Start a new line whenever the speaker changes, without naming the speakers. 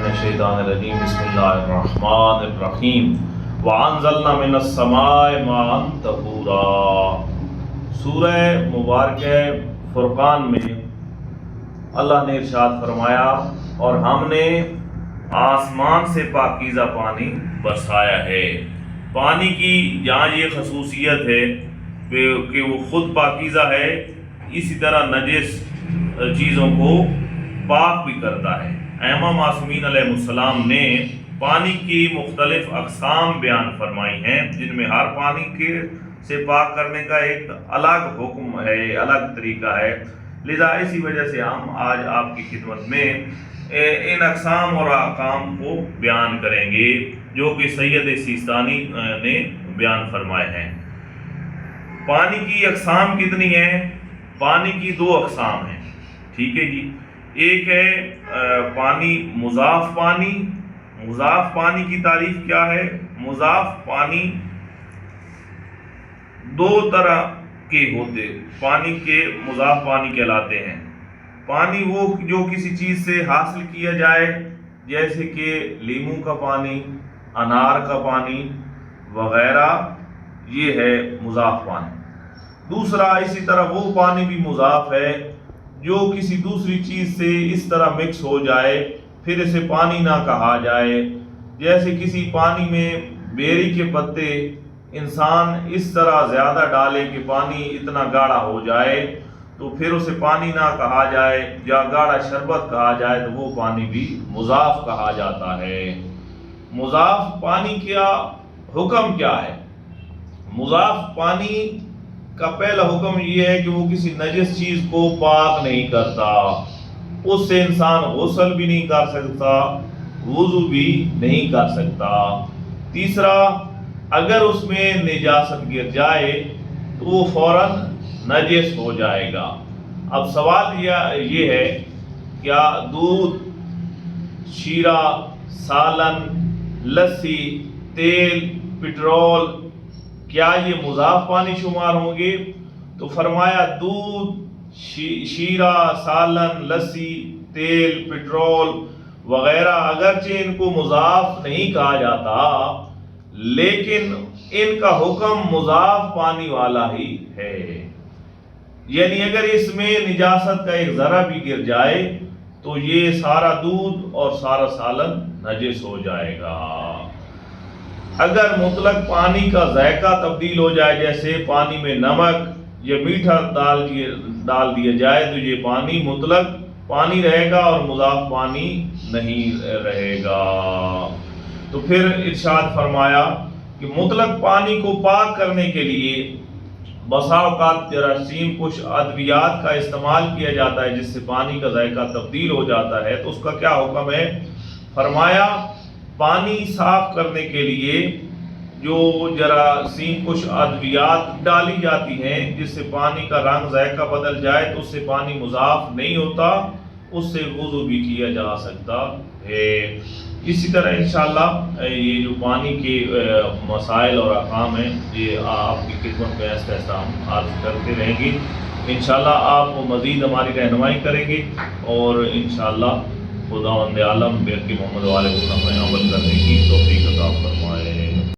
الشیطان الرجیم بسم اللہ الرحمن الرحیم وَأَنزَلْنَا مِنَ السَّمَاءِ مَاءً طَهُورًا۔ سورہ مبارکہ فرقان میں اللہ نے ارشاد فرمایا اور ہم نے آسمان سے پاکیزہ پانی برسایا ہے۔ پانی کی جہاں یہ خصوصیت ہے کہ وہ خود پاکیزہ ہے، اسی طرح نجس چیزوں کو پاک بھی کرتا ہے۔ ائمہ معصومین علیہ السلام نے پانی کی مختلف اقسام بیان فرمائی ہیں، جن میں ہر پانی سے پاک کرنے کا ایک الگ حکم ہے، الگ طریقہ ہے۔ لذا اسی وجہ سے ہم آج آپ کی خدمت میں ان اقسام اور احکام کو بیان کریں گے جو کہ سید سیستانی نے بیان فرمائے ہیں۔ پانی کی اقسام کتنی ہیں؟ پانی کی دو اقسام ہیں، ٹھیک ہے جی۔ ایک ہے پانی مضاف پانی۔ مضاف پانی کی تعریف کیا ہے؟ مضاف پانی دو طرح کے ہوتے پانی کے مضاف پانی کہلاتے ہیں۔ پانی وہ جو کسی چیز سے حاصل کیا جائے، جیسے کہ لیموں کا پانی، انار کا پانی وغیرہ، یہ ہے مضاف پانی۔ دوسرا اسی طرح وہ پانی بھی مضاف ہے جو کسی دوسری چیز سے اس طرح مکس ہو جائے پھر اسے پانی نہ کہا جائے، جیسے کسی پانی میں بیری کے پتے انسان اس طرح زیادہ ڈالے کہ پانی اتنا گاڑھا ہو جائے تو پھر اسے پانی نہ کہا جائے یا گاڑھا شربت کہا جائے تو وہ پانی بھی مضاف کہا جاتا ہے۔ مضاف پانی کا حکم کیا ہے؟ مضاف پانی کا پہلا حکم یہ ہے کہ وہ کسی نجس چیز کو پاک نہیں کرتا، اس سے انسان غسل بھی نہیں کر سکتا، وضو بھی نہیں کر سکتا۔ تیسرا، اگر اس میں نجاست گر جائے تو وہ فوراً نجس ہو جائے گا۔ اب سوال یہ ہے، کیا دودھ، شیرہ، سالن، لسی، تیل، پٹرول، کیا یہ مضاف پانی شمار ہوں گے؟ تو فرمایا دودھ، شیرہ، سالن، لسی، تیل، پٹرول وغیرہ اگرچہ ان کو مضاف نہیں کہا جاتا لیکن ان کا حکم مضاف پانی والا ہی ہے، یعنی اگر اس میں نجاست کا ایک ذرہ بھی گر جائے تو یہ سارا دودھ اور سارا سالن نجس ہو جائے گا۔ اگر مطلق پانی کا ذائقہ تبدیل ہو جائے، جیسے پانی میں نمک یا میٹھا ڈال دیا جائے تو یہ پانی مطلق پانی رہے گا اور مضاف پانی نہیں رہے گا۔ تو پھر ارشاد فرمایا کہ مطلق پانی کو پاک کرنے کے لیے بسا اوقات جراثیم کش ادویات کا استعمال کیا جاتا ہے جس سے پانی کا ذائقہ تبدیل ہو جاتا ہے، تو اس کا کیا حکم ہے؟ فرمایا پانی صاف کرنے کے لیے جو جراثیم کش ادویات ڈالی جاتی ہیں جس سے پانی کا رنگ ذائقہ بدل جائے تو اس سے پانی مضاف نہیں ہوتا، اس سے وضو بھی کیا جا سکتا ہے۔ اسی طرح انشاءاللہ یہ جو پانی کے مسائل اور احکام ہیں یہ آپ کی خدمت میں ایسا ہم عرض کرتے رہیں گے۔ انشاءاللہ آپ مزید ہماری رہنمائی کریں گے اور انشاءاللہ خداوند عالم بے محمد والے کو ہمیں عمل کرنے کی توفیق عطا فرمائے۔